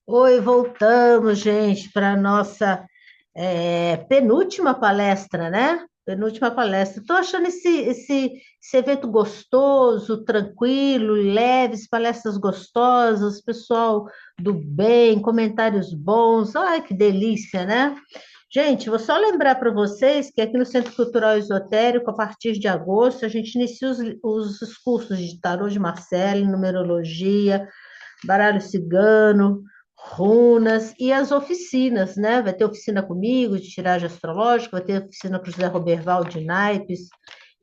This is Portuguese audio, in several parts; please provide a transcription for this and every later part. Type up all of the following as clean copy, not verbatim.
Oi, voltamos, gente, para a nossa penúltima palestra, né? Penúltima palestra. Estou achando esse evento gostoso, tranquilo, leves, palestras gostosas, pessoal do bem, comentários bons. Ai, que delícia, né? Gente, vou só lembrar para vocês que aqui no Centro Cultural Esotérico, a partir de agosto, a gente inicia os cursos de tarô de Marcelo, numerologia, baralho cigano, runas e as oficinas, né? Vai ter oficina comigo de tiragem astrológica, vai ter oficina com o José Roberval de naipes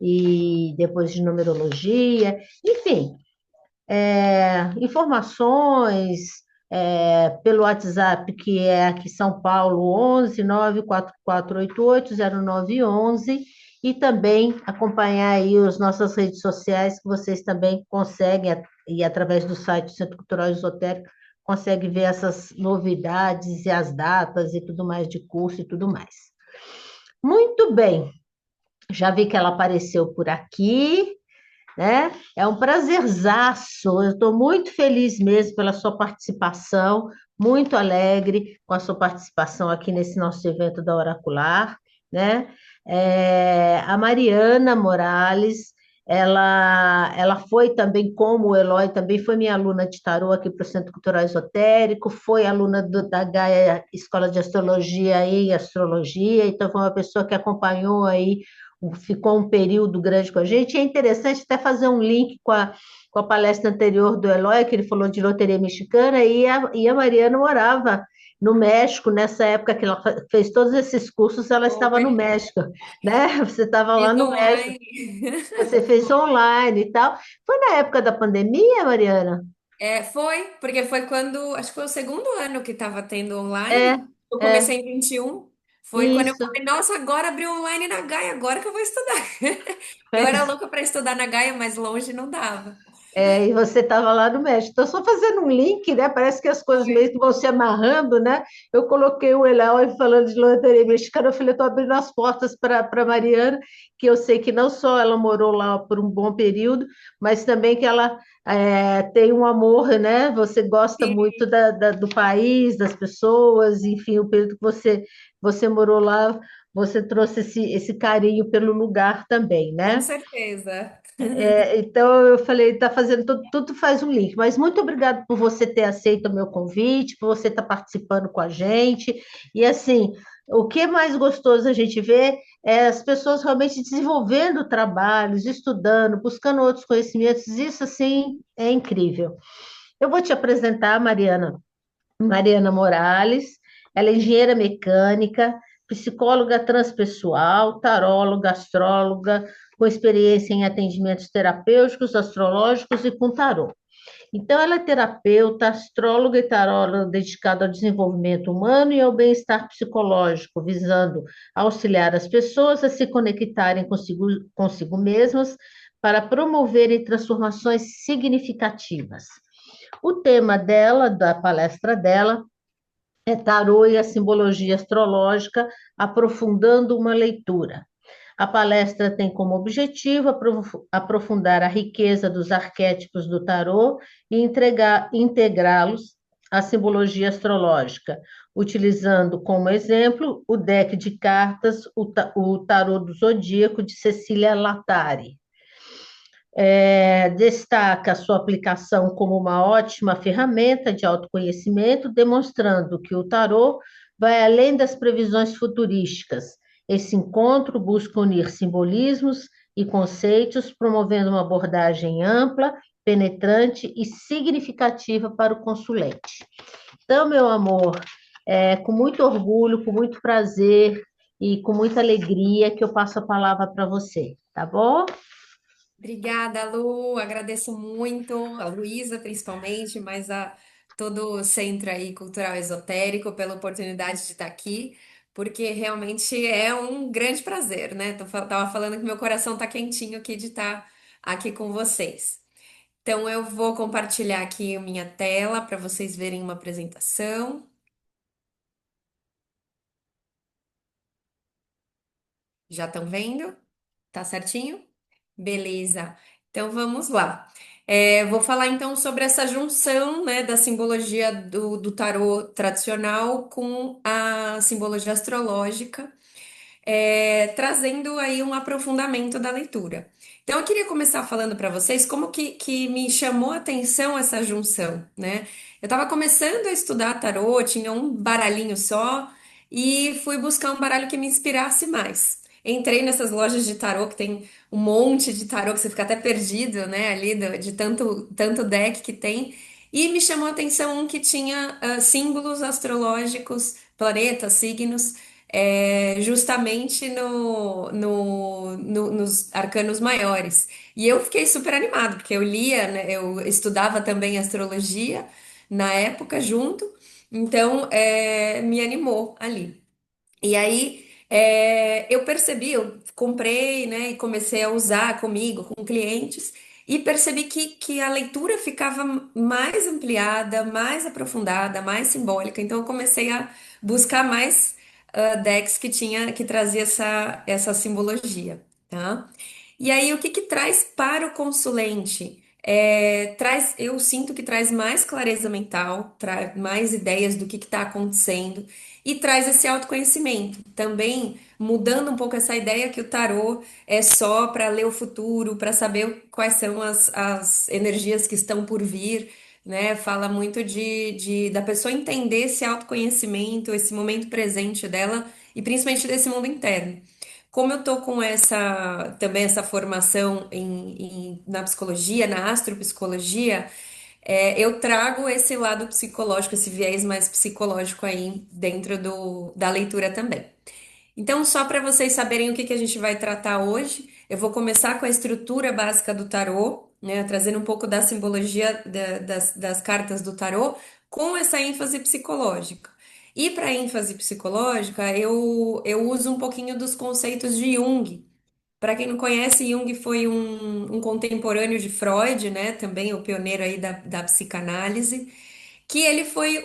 e depois de numerologia, enfim, informações pelo WhatsApp, que é aqui São Paulo, 11 944880911, e também acompanhar aí as nossas redes sociais, que vocês também conseguem, e através do site do Centro Cultural Esotérico, conseguem ver essas novidades e as datas e tudo mais de curso e tudo mais. Muito bem, já vi que ela apareceu por aqui, né? É um prazerzaço. Eu estou muito feliz mesmo pela sua participação, muito alegre com a sua participação aqui nesse nosso evento da Oracular, né? A Mariana Morales, ela foi também, como o Eloy, também foi minha aluna de tarô aqui para o Centro Cultural Esotérico, foi aluna da Gaia Escola de Astrologia e Astrologia, então foi uma pessoa que acompanhou aí ficou um período grande com a gente. E é interessante até fazer um link com a palestra anterior do Eloy, que ele falou de loteria mexicana, e a Mariana morava no México, nessa época que ela fez todos esses cursos, ela estava no Foi, México, né? Você estava lá fiz no México, online. você fez online e tal. Foi na época da pandemia, Mariana? Foi, porque foi quando, acho que foi o segundo ano que estava tendo É, online. Eu é, comecei em 21. Foi quando eu isso. falei, nossa, agora abriu online na Gaia, agora que eu vou estudar. Eu era louca para estudar na Gaia, mas longe não dava. E você estava lá no México. Então, só fazendo um link, né? Parece que as coisas Foi. meio que vão se amarrando, né? Eu coloquei o Elau falando de loteria mexicana, eu falei, estou abrindo as portas para Mariana, que eu sei que não só ela morou lá por um bom período, mas também que ela tem um amor, né? Você gosta muito Sim, do país, das pessoas, enfim, o período que você morou lá, você trouxe esse carinho pelo lugar também, com né? certeza. Então eu falei, está fazendo tudo faz um link, mas muito obrigado por você ter aceito o meu convite, por você estar participando com a gente. E assim, o que é mais gostoso a gente ver é as pessoas realmente desenvolvendo trabalhos, estudando, buscando outros conhecimentos. Isso assim é incrível. Eu vou te apresentar a Mariana Morales. Ela é engenheira mecânica, psicóloga transpessoal, taróloga, astróloga, com experiência em atendimentos terapêuticos, astrológicos e com tarô. Então, ela é terapeuta, astróloga e taróloga dedicada ao desenvolvimento humano e ao bem-estar psicológico, visando auxiliar as pessoas a se conectarem consigo mesmas para promoverem transformações significativas. O tema dela, da palestra dela, é tarô e a simbologia astrológica, aprofundando uma leitura. A palestra tem como objetivo aprofundar a riqueza dos arquétipos do tarô e integrá-los à simbologia astrológica, utilizando como exemplo o deck de cartas, o tarô do zodíaco de Cecília Latari. Destaca sua aplicação como uma ótima ferramenta de autoconhecimento, demonstrando que o tarô vai além das previsões futurísticas. Esse encontro busca unir simbolismos e conceitos, promovendo uma abordagem ampla, penetrante e significativa para o consulente. Então, meu amor, com muito orgulho, com muito prazer e com muita alegria que eu passo a palavra para você, tá bom? Obrigada, Lu. Agradeço muito, a Luísa principalmente, mas a todo o Centro aí Cultural Esotérico pela oportunidade de estar aqui, porque realmente é um grande prazer, né? Tava falando que meu coração tá quentinho aqui de estar aqui com vocês. Então eu vou compartilhar aqui a minha tela para vocês verem uma apresentação. Já estão vendo? Tá certinho? Beleza. Então vamos lá. Vou falar então sobre essa junção, né, da simbologia do tarô tradicional com a simbologia astrológica, trazendo aí um aprofundamento da leitura. Então, eu queria começar falando para vocês como que me chamou a atenção essa junção, né? Eu estava começando a estudar tarô, tinha um baralhinho só, e fui buscar um baralho que me inspirasse mais. Entrei nessas lojas de tarô que tem um monte de tarô que você fica até perdido, né, ali de tanto deck que tem. E me chamou a atenção um que tinha símbolos astrológicos, planetas, signos, justamente nos arcanos maiores. E eu fiquei super animado, porque eu lia, né, eu estudava também astrologia na época junto, então me animou ali. E aí eu percebi, eu comprei, né, e comecei a usar comigo, com clientes, e percebi que a leitura ficava mais ampliada, mais aprofundada, mais simbólica. Então eu comecei a buscar mais decks que trazia essa simbologia, tá? E aí o que traz para o consulente? Eu sinto que traz mais clareza mental, traz mais ideias do que está acontecendo e traz esse autoconhecimento. Também mudando um pouco essa ideia que o tarô é só para ler o futuro, para saber quais são as energias que estão por vir, né? Fala muito da pessoa entender esse autoconhecimento, esse momento presente dela e principalmente desse mundo interno. Como eu tô com também essa formação na psicologia, na astropsicologia, eu trago esse lado psicológico, esse viés mais psicológico aí dentro da leitura também. Então, só para vocês saberem o que a gente vai tratar hoje, eu vou começar com a estrutura básica do tarô, né, trazendo um pouco da simbologia das cartas do tarô, com essa ênfase psicológica. E para ênfase psicológica, eu uso um pouquinho dos conceitos de Jung. Para quem não conhece, Jung foi um contemporâneo de Freud, né? Também o pioneiro aí da psicanálise, que ele foi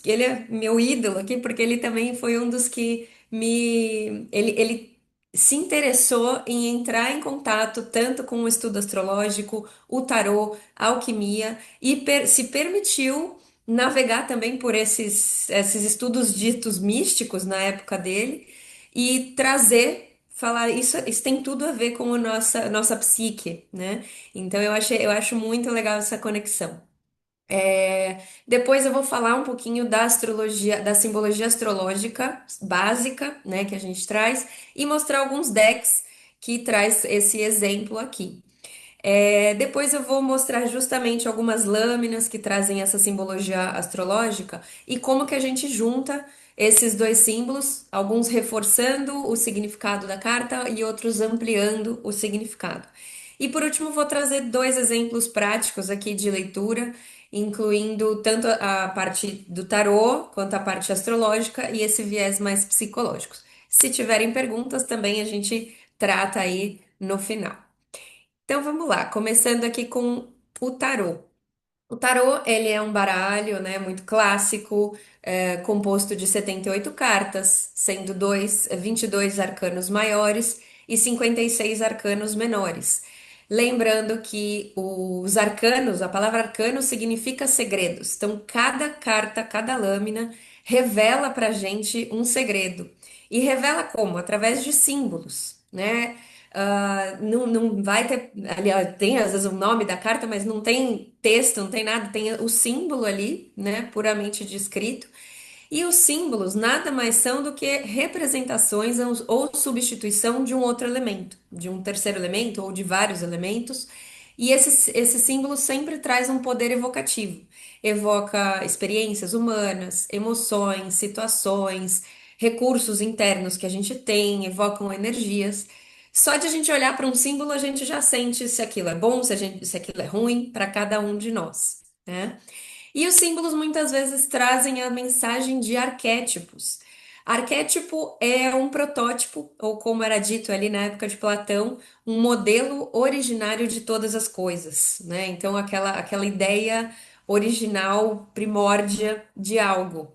ele é meu ídolo aqui, porque ele também foi um dos que ele se interessou em entrar em contato tanto com o estudo astrológico, o tarô, a alquimia, e se permitiu navegar também por esses estudos ditos místicos na época dele e falar isso tem tudo a ver com a nossa psique, né? Então eu acho muito legal essa conexão. Depois eu vou falar um pouquinho da astrologia, da simbologia astrológica básica, né, que a gente traz, e mostrar alguns decks que traz esse exemplo aqui. Depois eu vou mostrar justamente algumas lâminas que trazem essa simbologia astrológica e como que a gente junta esses dois símbolos, alguns reforçando o significado da carta e outros ampliando o significado. E por último, vou trazer dois exemplos práticos aqui de leitura, incluindo tanto a parte do tarô quanto a parte astrológica e esse viés mais psicológico. Se tiverem perguntas, também a gente trata aí no final. Então vamos lá, começando aqui com o tarô. O tarô, ele é um baralho, né, muito clássico, composto de 78 cartas, sendo 22 arcanos maiores e 56 arcanos menores. Lembrando que os arcanos, a palavra arcano significa segredos. Então, cada carta, cada lâmina revela pra gente um segredo. E revela como? Através de símbolos, né? Não vai ter. Aliás, tem às vezes o nome da carta, mas não tem texto, não tem nada, tem o símbolo ali, né? Puramente descrito. E os símbolos nada mais são do que representações ou substituição de um outro elemento, de um terceiro elemento ou de vários elementos. E esse símbolo sempre traz um poder evocativo. Evoca experiências humanas, emoções, situações, recursos internos que a gente tem, evocam energias. Só de a gente olhar para um símbolo, a gente já sente se aquilo é bom, se aquilo é ruim para cada um de nós, né? E os símbolos muitas vezes trazem a mensagem de arquétipos. Arquétipo é um protótipo, ou como era dito ali na época de Platão, um modelo originário de todas as coisas, né? Então, aquela ideia original, primórdia de algo.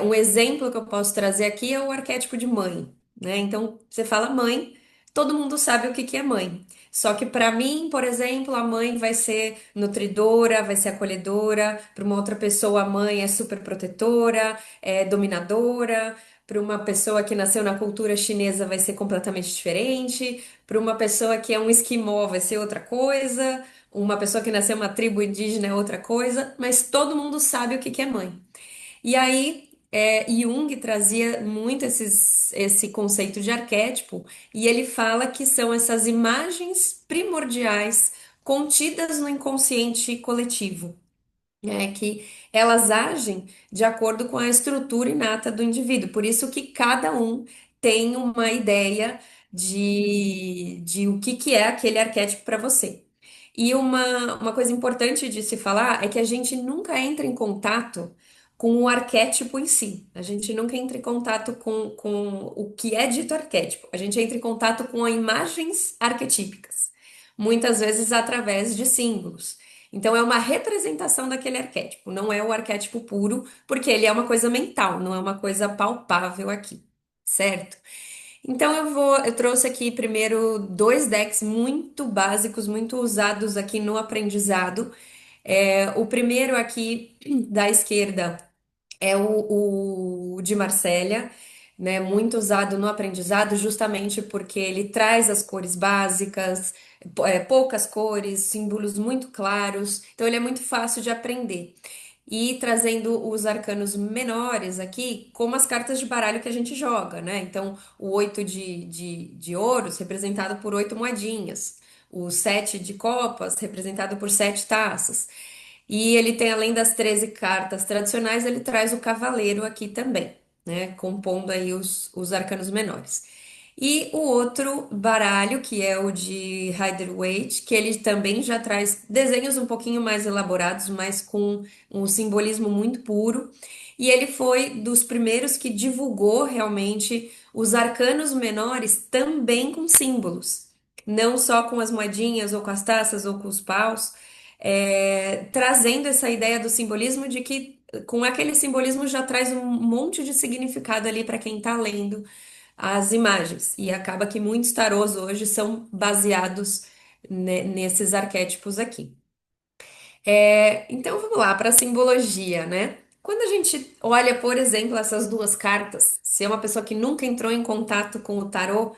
Um exemplo que eu posso trazer aqui é o arquétipo de mãe, né? Então, você fala mãe, todo mundo sabe o que que é mãe. Só que para mim, por exemplo, a mãe vai ser nutridora, vai ser acolhedora, para uma outra pessoa a mãe é super protetora, é dominadora, para uma pessoa que nasceu na cultura chinesa vai ser completamente diferente, para uma pessoa que é um esquimó vai ser outra coisa, uma pessoa que nasceu em uma tribo indígena é outra coisa, mas todo mundo sabe o que que é mãe. E aí, Jung trazia muito esse conceito de arquétipo, e ele fala que são essas imagens primordiais contidas no inconsciente coletivo, né? Que elas agem de acordo com a estrutura inata do indivíduo. Por isso que cada um tem uma ideia de o que é aquele arquétipo para você. E uma coisa importante de se falar é que a gente nunca entra em contato com o arquétipo em si. A gente nunca entra em contato com o que é dito arquétipo. A gente entra em contato com imagens arquetípicas, muitas vezes através de símbolos. Então, é uma representação daquele arquétipo, não é o arquétipo puro, porque ele é uma coisa mental, não é uma coisa palpável aqui, certo? Então, eu trouxe aqui primeiro dois decks muito básicos, muito usados aqui no aprendizado. O primeiro aqui da esquerda é o de Marsella, né? Muito usado no aprendizado, justamente porque ele traz as cores básicas, poucas cores, símbolos muito claros, então ele é muito fácil de aprender. E trazendo os arcanos menores aqui, como as cartas de baralho que a gente joga, né? Então, o 8 de ouros, representado por 8 moedinhas. O 7 de copas, representado por 7 taças. E ele tem, além das 13 cartas tradicionais, ele traz o cavaleiro aqui também, né? Compondo aí os arcanos menores. E o outro baralho, que é o de Rider-Waite, que ele também já traz desenhos um pouquinho mais elaborados, mas com um simbolismo muito puro. E ele foi dos primeiros que divulgou realmente os arcanos menores também com símbolos, não só com as moedinhas ou com as taças ou com os paus, trazendo essa ideia do simbolismo de que com aquele simbolismo já traz um monte de significado ali para quem está lendo as imagens. E acaba que muitos tarôs hoje são baseados nesses arquétipos aqui. Então vamos lá para a simbologia, né? Quando a gente olha, por exemplo, essas duas cartas, se é uma pessoa que nunca entrou em contato com o tarô,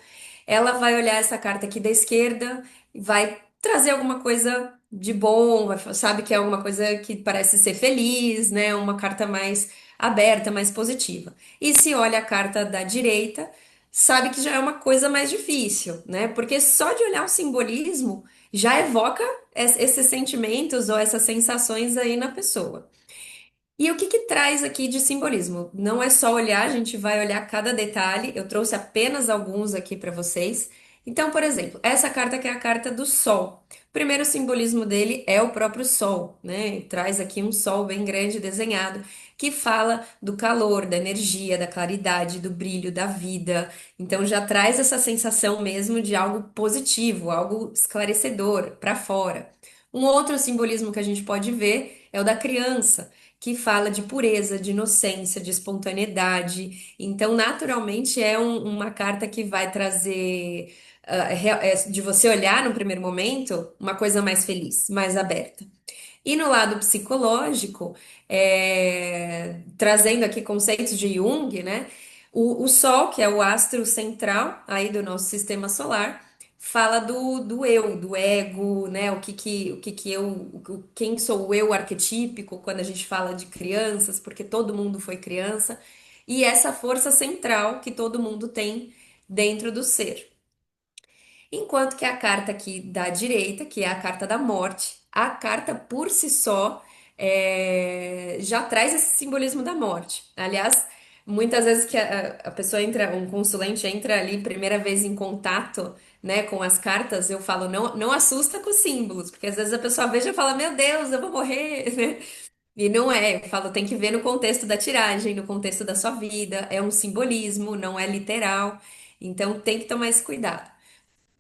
ela vai olhar essa carta aqui da esquerda e vai trazer alguma coisa de bom, sabe que é alguma coisa que parece ser feliz, né? Uma carta mais aberta, mais positiva. E se olha a carta da direita, sabe que já é uma coisa mais difícil, né? Porque só de olhar o simbolismo já evoca esses sentimentos ou essas sensações aí na pessoa. E o que que traz aqui de simbolismo? Não é só olhar, a gente vai olhar cada detalhe. Eu trouxe apenas alguns aqui para vocês. Então, por exemplo, essa carta que é a carta do Sol. O primeiro simbolismo dele é o próprio Sol, né? E traz aqui um Sol bem grande desenhado, que fala do calor, da energia, da claridade, do brilho, da vida. Então, já traz essa sensação mesmo de algo positivo, algo esclarecedor para fora. Um outro simbolismo que a gente pode ver é o da criança, que fala de pureza, de inocência, de espontaneidade. Então, naturalmente, é uma carta que vai trazer, de você olhar no primeiro momento, uma coisa mais feliz, mais aberta. E no lado psicológico, trazendo aqui conceitos de Jung, né? O Sol, que é o astro central aí do nosso sistema solar, fala do eu, do ego, né? O que que eu, quem sou o eu arquetípico quando a gente fala de crianças, porque todo mundo foi criança, e essa força central que todo mundo tem dentro do ser. Enquanto que a carta aqui da direita, que é a carta da morte, a carta por si só já traz esse simbolismo da morte. Aliás, muitas vezes que a pessoa entra, um consulente entra ali primeira vez em contato, né, com as cartas, eu falo, não, não assusta com os símbolos, porque às vezes a pessoa veja e fala, meu Deus, eu vou morrer, né? E não é, eu falo, tem que ver no contexto da tiragem, no contexto da sua vida, é um simbolismo, não é literal, então tem que tomar esse cuidado.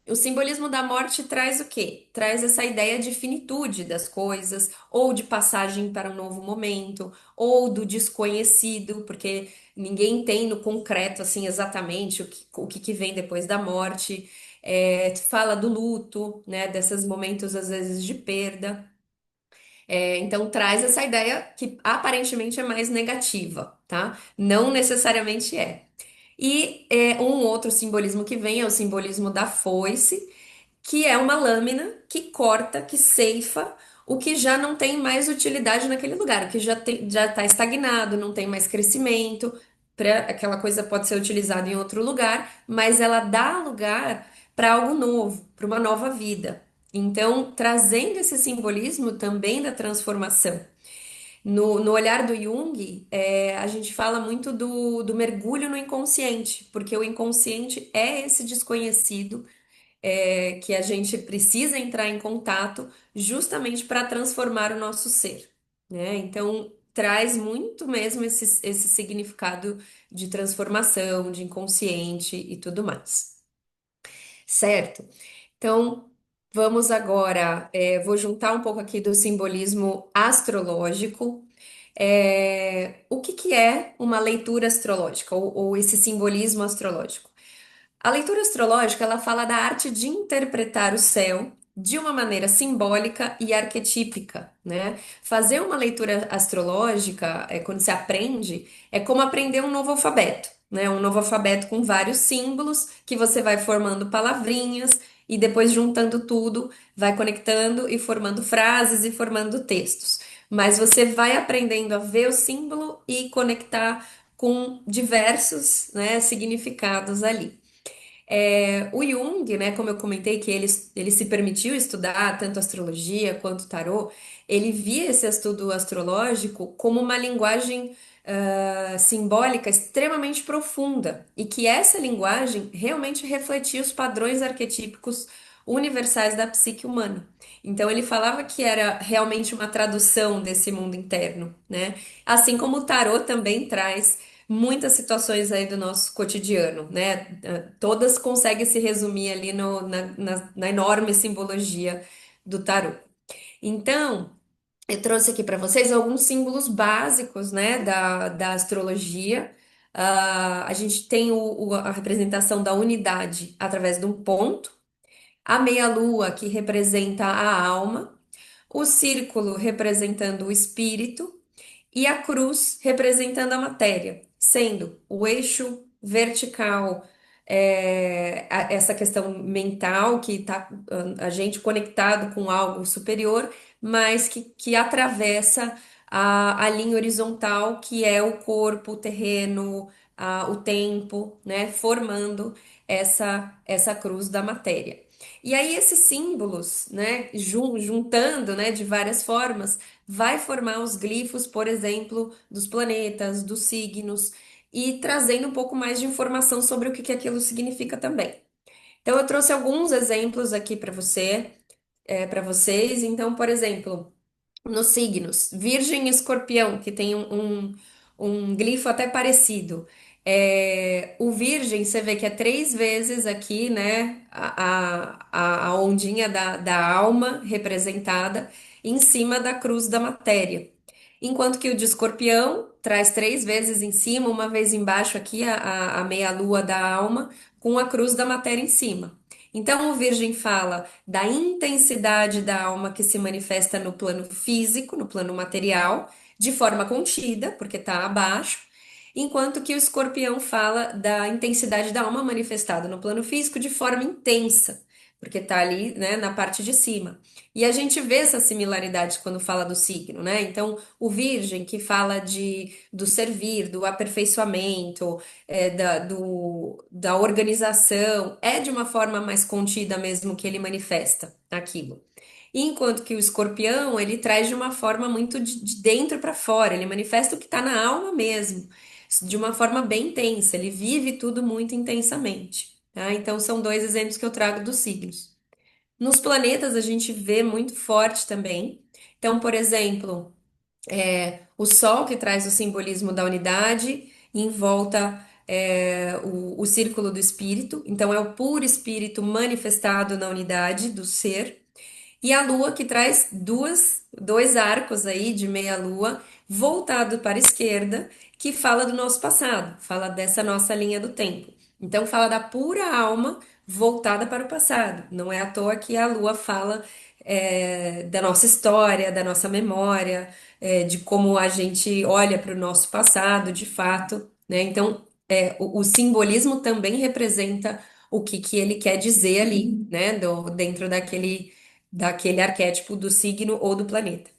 O simbolismo da morte traz o quê? Traz essa ideia de finitude das coisas, ou de passagem para um novo momento, ou do desconhecido, porque ninguém tem no concreto assim exatamente o que que vem depois da morte. fala do luto, né? Desses momentos às vezes de perda. Então traz essa ideia que aparentemente é mais negativa, tá? Não necessariamente é. E um outro simbolismo que vem é o simbolismo da foice, que é uma lâmina que corta, que ceifa o que já não tem mais utilidade naquele lugar, o que já está estagnado, não tem mais crescimento. Aquela coisa pode ser utilizada em outro lugar, mas ela dá lugar para algo novo, para uma nova vida. Então, trazendo esse simbolismo também da transformação. No olhar do Jung, a gente fala muito do mergulho no inconsciente, porque o inconsciente é esse desconhecido que a gente precisa entrar em contato justamente para transformar o nosso ser, né? Então, traz muito mesmo esse significado de transformação, de inconsciente e tudo mais, certo? Então, vamos agora, vou juntar um pouco aqui do simbolismo astrológico. O que que é uma leitura astrológica ou esse simbolismo astrológico? A leitura astrológica, ela fala da arte de interpretar o céu de uma maneira simbólica e arquetípica, né? Fazer uma leitura astrológica, quando se aprende, é como aprender um novo alfabeto, né? Um novo alfabeto com vários símbolos que você vai formando palavrinhas e depois juntando tudo, vai conectando e formando frases e formando textos. Mas você vai aprendendo a ver o símbolo e conectar com diversos, né, significados ali. O Jung, né, como eu comentei, que ele se permitiu estudar tanto astrologia quanto tarô, ele via esse estudo astrológico como uma linguagem simbólica extremamente profunda e que essa linguagem realmente refletia os padrões arquetípicos universais da psique humana. Então ele falava que era realmente uma tradução desse mundo interno, né? Assim como o tarô também traz muitas situações aí do nosso cotidiano, né? Todas conseguem se resumir ali na enorme simbologia do tarô. Então, eu trouxe aqui para vocês alguns símbolos básicos, né, da astrologia. A gente tem a representação da unidade através de um ponto, a meia-lua, que representa a alma, o círculo representando o espírito, e a cruz representando a matéria, sendo o eixo vertical, essa questão mental que está a gente conectado com algo superior, mas que atravessa a linha horizontal, que é o corpo, o terreno, o tempo, né, formando essa cruz da matéria. E aí esses símbolos, né, juntando, né, de várias formas, vai formar os glifos, por exemplo, dos planetas, dos signos, e trazendo um pouco mais de informação sobre o que que aquilo significa também. Então, eu trouxe alguns exemplos aqui para vocês. Então, por exemplo, nos signos, Virgem e Escorpião, que tem um glifo até parecido. O Virgem, você vê que é 3 vezes aqui, né? A ondinha da alma representada em cima da cruz da matéria. Enquanto que o de Escorpião traz 3 vezes em cima, uma vez embaixo aqui, a meia-lua da alma, com a cruz da matéria em cima. Então, o Virgem fala da intensidade da alma que se manifesta no plano físico, no plano material, de forma contida, porque está abaixo, enquanto que o Escorpião fala da intensidade da alma manifestada no plano físico de forma intensa, porque está ali, né, na parte de cima. E a gente vê essa similaridade quando fala do signo, né? Então, o Virgem, que fala do servir, do aperfeiçoamento, da organização, é de uma forma mais contida mesmo que ele manifesta aquilo. Enquanto que o escorpião, ele traz de uma forma muito de dentro para fora, ele manifesta o que está na alma mesmo, de uma forma bem intensa, ele vive tudo muito intensamente, tá? Então, são 2 exemplos que eu trago dos signos. Nos planetas, a gente vê muito forte também. Então, por exemplo, o Sol, que traz o simbolismo da unidade, em volta o círculo do espírito, então é o puro espírito manifestado na unidade do ser, e a Lua, que traz dois arcos aí de meia-lua, voltado para a esquerda, que fala do nosso passado, fala dessa nossa linha do tempo. Então, fala da pura alma voltada para o passado. Não é à toa que a Lua fala da nossa história, da nossa memória, de como a gente olha para o nosso passado, de fato, né? Então, o simbolismo também representa o que, que ele quer dizer ali, né? Dentro daquele arquétipo do signo ou do planeta.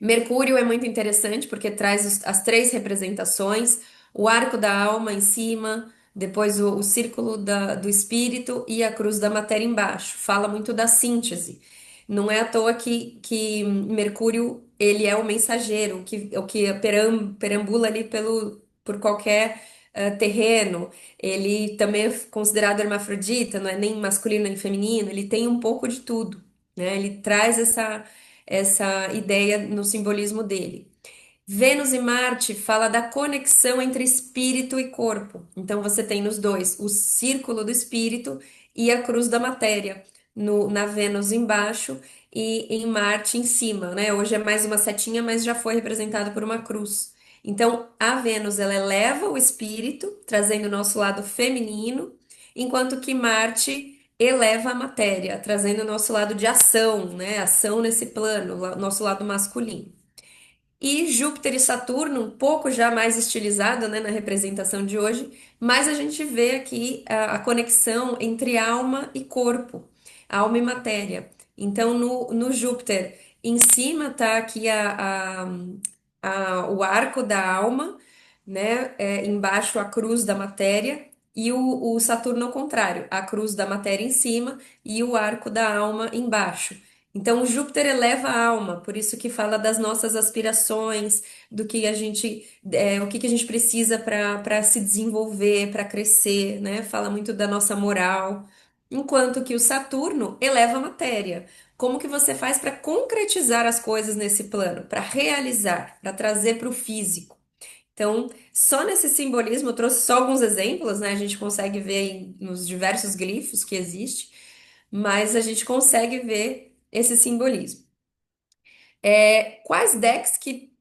Mercúrio é muito interessante porque traz as três representações, o arco da alma em cima, depois o círculo do espírito e a cruz da matéria embaixo. Fala muito da síntese. Não é à toa que Mercúrio ele é o mensageiro, o que perambula ali por qualquer terreno. Ele também é considerado hermafrodita, não é nem masculino nem feminino, ele tem um pouco de tudo, né? Ele traz essa ideia no simbolismo dele. Vênus e Marte fala da conexão entre espírito e corpo. Então você tem nos dois o círculo do espírito e a cruz da matéria, na Vênus embaixo e em Marte em cima, né? Hoje é mais uma setinha, mas já foi representado por uma cruz. Então a Vênus ela eleva o espírito, trazendo o nosso lado feminino, enquanto que Marte eleva a matéria, trazendo o nosso lado de ação, né? Ação nesse plano, nosso lado masculino. E Júpiter e Saturno, um pouco já mais estilizado, né, na representação de hoje, mas a gente vê aqui a conexão entre alma e corpo, alma e matéria. Então, no Júpiter, em cima tá aqui o arco da alma, né, embaixo a cruz da matéria, e o Saturno ao contrário, a cruz da matéria em cima e o arco da alma embaixo. Então, o Júpiter eleva a alma, por isso que fala das nossas aspirações, do que a gente, o que que a gente precisa para se desenvolver, para crescer, né? Fala muito da nossa moral. Enquanto que o Saturno eleva a matéria. Como que você faz para concretizar as coisas nesse plano, para realizar, para trazer para o físico? Então, só nesse simbolismo, eu trouxe só alguns exemplos, né? A gente consegue ver nos diversos glifos que existem, mas a gente consegue ver esse simbolismo. Quais decks que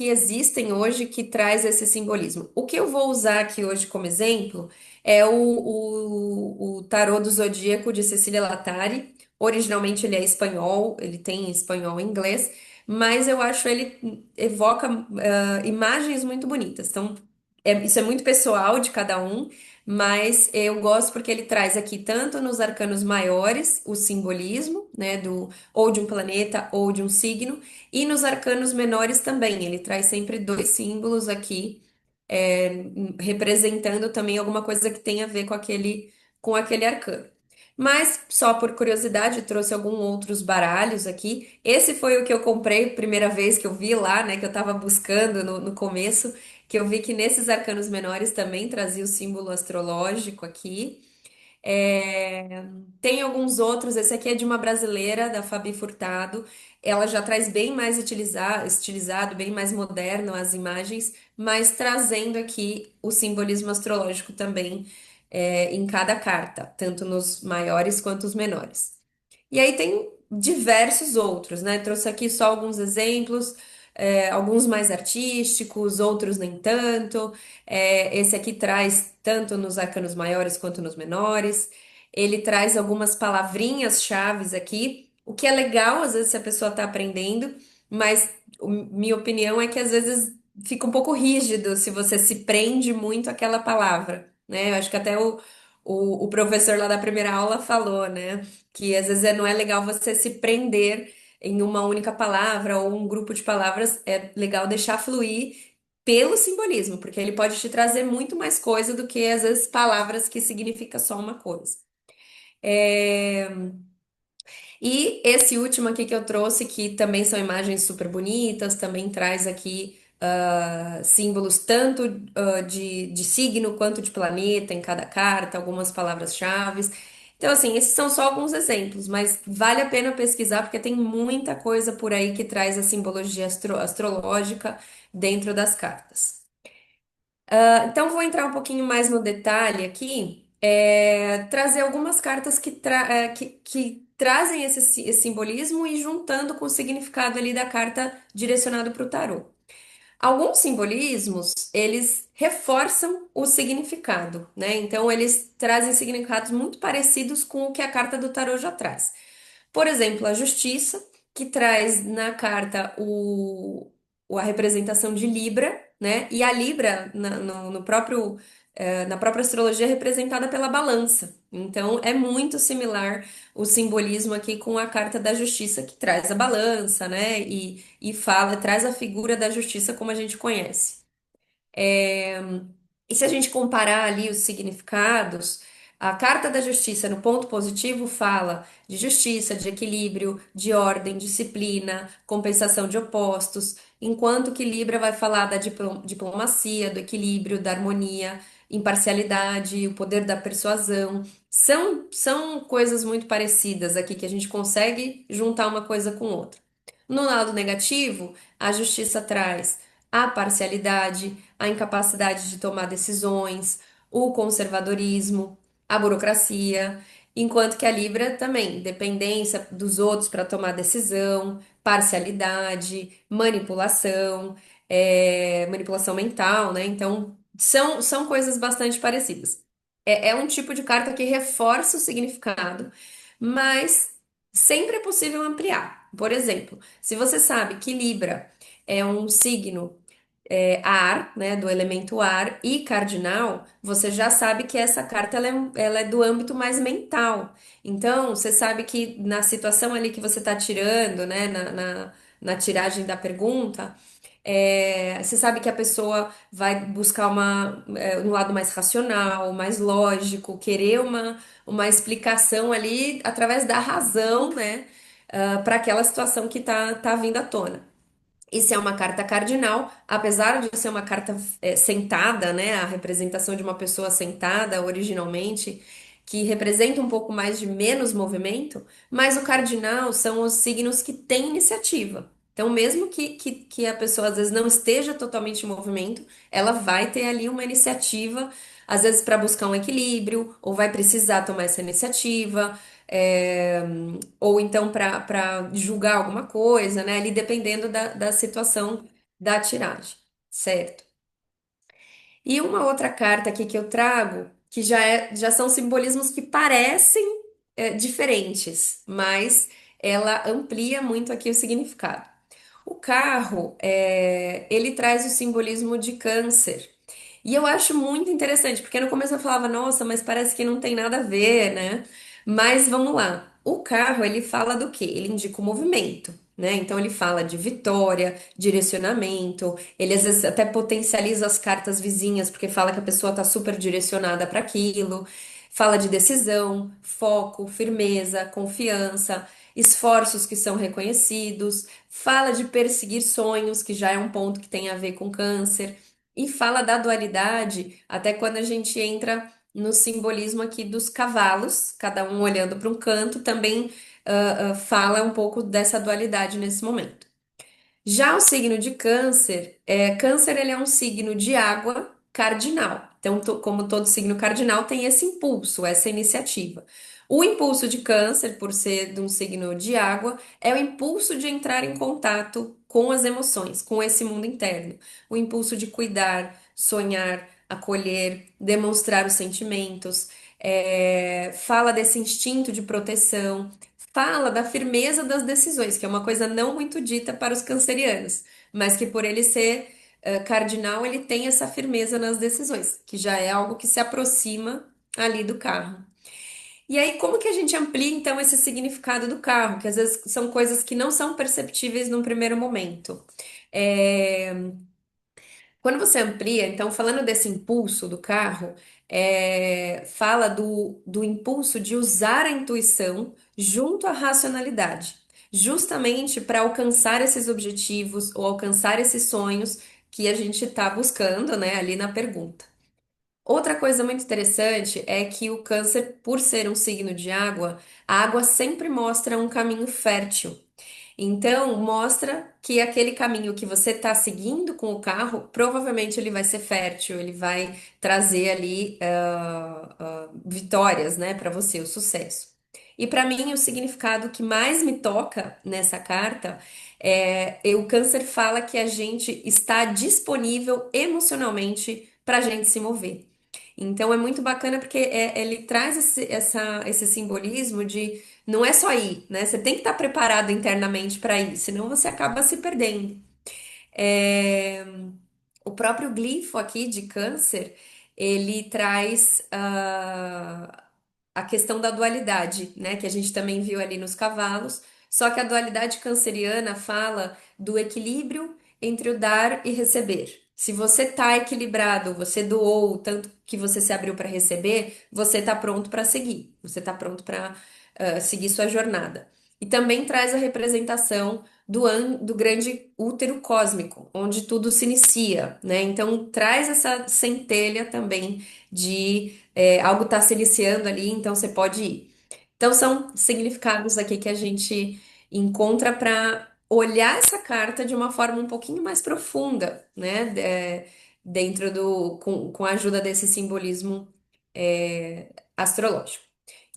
existem hoje que traz esse simbolismo? O que eu vou usar aqui hoje como exemplo é o Tarô do Zodíaco de Cecília Lattari. Originalmente ele é espanhol, ele tem espanhol e inglês, mas eu acho ele evoca imagens muito bonitas. Então, isso é muito pessoal de cada um, mas eu gosto porque ele traz aqui tanto nos arcanos maiores o simbolismo, né, ou de um planeta ou de um signo, e nos arcanos menores também, ele traz sempre dois símbolos aqui, representando também alguma coisa que tem a ver com aquele arcano. Mas, só por curiosidade, trouxe alguns outros baralhos aqui. Esse foi o que eu comprei primeira vez que eu vi lá, né? Que eu tava buscando no começo, que eu vi que nesses arcanos menores também trazia o símbolo astrológico aqui. É, Tem alguns outros, esse aqui é de uma brasileira, da Fabi Furtado. Ela já traz bem mais estilizado, bem mais moderno as imagens, mas trazendo aqui o simbolismo astrológico também em cada carta, tanto nos maiores quanto os menores. E aí tem diversos outros, né? Trouxe aqui só alguns exemplos, alguns mais artísticos, outros nem tanto. Esse aqui traz tanto nos arcanos maiores quanto nos menores. Ele traz algumas palavrinhas chaves aqui, o que é legal, às vezes, se a pessoa está aprendendo, mas minha opinião é que às vezes fica um pouco rígido se você se prende muito àquela palavra, né? Eu acho que até o professor lá da primeira aula falou, né? Que às vezes não é legal você se prender em uma única palavra ou um grupo de palavras, é legal deixar fluir pelo simbolismo, porque ele pode te trazer muito mais coisa do que às vezes palavras que significa só uma coisa. É, E esse último aqui que eu trouxe, que também são imagens super bonitas, também traz aqui símbolos tanto de signo quanto de planeta em cada carta, algumas palavras-chave. Então, assim, esses são só alguns exemplos, mas vale a pena pesquisar porque tem muita coisa por aí que traz a simbologia astrológica dentro das cartas. Então, vou entrar um pouquinho mais no detalhe aqui, trazer algumas cartas que trazem esse simbolismo e juntando com o significado ali da carta direcionado para o tarô. Alguns simbolismos, eles reforçam o significado, né? Então, eles trazem significados muito parecidos com o que a carta do tarô já traz. Por exemplo, a justiça, que traz na carta a representação de Libra, né? E a Libra, no próprio, na própria astrologia, é representada pela balança. Então, é muito similar o simbolismo aqui com a carta da justiça, que traz a balança, né? E fala, traz a figura da justiça como a gente conhece. E se a gente comparar ali os significados, a Carta da Justiça, no ponto positivo, fala de justiça, de equilíbrio, de ordem, disciplina, compensação de opostos, enquanto que Libra vai falar da diplomacia, do equilíbrio, da harmonia, imparcialidade, o poder da persuasão. São coisas muito parecidas aqui que a gente consegue juntar uma coisa com outra. No lado negativo, a justiça traz a parcialidade, a incapacidade de tomar decisões, o conservadorismo, a burocracia, enquanto que a Libra também, dependência dos outros para tomar decisão, parcialidade, manipulação, manipulação mental, né? Então, são coisas bastante parecidas. É um tipo de carta que reforça o significado, mas sempre é possível ampliar. Por exemplo, se você sabe que Libra é um signo ar, né, do elemento ar e cardinal, você já sabe que essa carta ela é do âmbito mais mental. Então, você sabe que na situação ali que você está tirando, né, na tiragem da pergunta, você sabe que a pessoa vai buscar um lado mais racional, mais lógico, querer uma explicação ali através da razão, né, para aquela situação que tá vindo à tona. E se é uma carta cardinal, apesar de ser uma carta sentada, né, a representação de uma pessoa sentada originalmente, que representa um pouco mais de menos movimento, mas o cardinal são os signos que têm iniciativa. Então, mesmo que a pessoa às vezes não esteja totalmente em movimento, ela vai ter ali uma iniciativa, às vezes para buscar um equilíbrio, ou vai precisar tomar essa iniciativa. é, ou então para julgar alguma coisa, né? Ali dependendo da situação da tiragem, certo? E uma outra carta aqui que eu trago, que já são simbolismos que parecem diferentes, mas ela amplia muito aqui o significado. O carro, ele traz o simbolismo de câncer. E eu acho muito interessante, porque no começo eu falava, nossa, mas parece que não tem nada a ver, né? Mas vamos lá. O carro, ele fala do quê? Ele indica o movimento, né? Então ele fala de vitória, direcionamento, ele às vezes até potencializa as cartas vizinhas, porque fala que a pessoa tá super direcionada para aquilo. Fala de decisão, foco, firmeza, confiança, esforços que são reconhecidos. Fala de perseguir sonhos, que já é um ponto que tem a ver com câncer. E fala da dualidade, até quando a gente entra no simbolismo aqui dos cavalos, cada um olhando para um canto, também fala um pouco dessa dualidade nesse momento. Já o signo de câncer, câncer ele é um signo de água cardinal. Então, como todo signo cardinal, tem esse impulso, essa iniciativa. O impulso de câncer, por ser de um signo de água, é o impulso de entrar em contato com as emoções, com esse mundo interno. O impulso de cuidar, sonhar, acolher, demonstrar os sentimentos. Fala desse instinto de proteção, fala da firmeza das decisões, que é uma coisa não muito dita para os cancerianos, mas que por ele ser cardinal, ele tem essa firmeza nas decisões, que já é algo que se aproxima ali do carro. E aí, como que a gente amplia então esse significado do carro? Que às vezes são coisas que não são perceptíveis num primeiro momento. É, Quando você amplia, então, falando desse impulso do carro, fala do impulso de usar a intuição junto à racionalidade, justamente para alcançar esses objetivos ou alcançar esses sonhos que a gente está buscando, né, ali na pergunta. Outra coisa muito interessante é que o câncer, por ser um signo de água, a água sempre mostra um caminho fértil. Então, mostra que aquele caminho que você está seguindo com o carro, provavelmente ele vai ser fértil, ele vai trazer ali vitórias, né, para você, o sucesso. E para mim, o significado que mais me toca nessa carta o câncer fala que a gente está disponível emocionalmente para a gente se mover. Então é muito bacana porque ele traz esse simbolismo de não é só ir, né? Você tem que estar preparado internamente para ir, senão você acaba se perdendo. É, o próprio glifo aqui de câncer, ele traz a questão da dualidade, né? Que a gente também viu ali nos cavalos. Só que a dualidade canceriana fala do equilíbrio entre o dar e receber. Se você está equilibrado, você doou o tanto que você se abriu para receber, você está pronto para seguir, você está pronto para seguir sua jornada. E também traz a representação do grande útero cósmico, onde tudo se inicia, né? Então traz essa centelha também de algo está se iniciando ali, então você pode ir. Então são significados aqui que a gente encontra para olhar essa carta de uma forma um pouquinho mais profunda, né? Dentro com a ajuda desse simbolismo astrológico.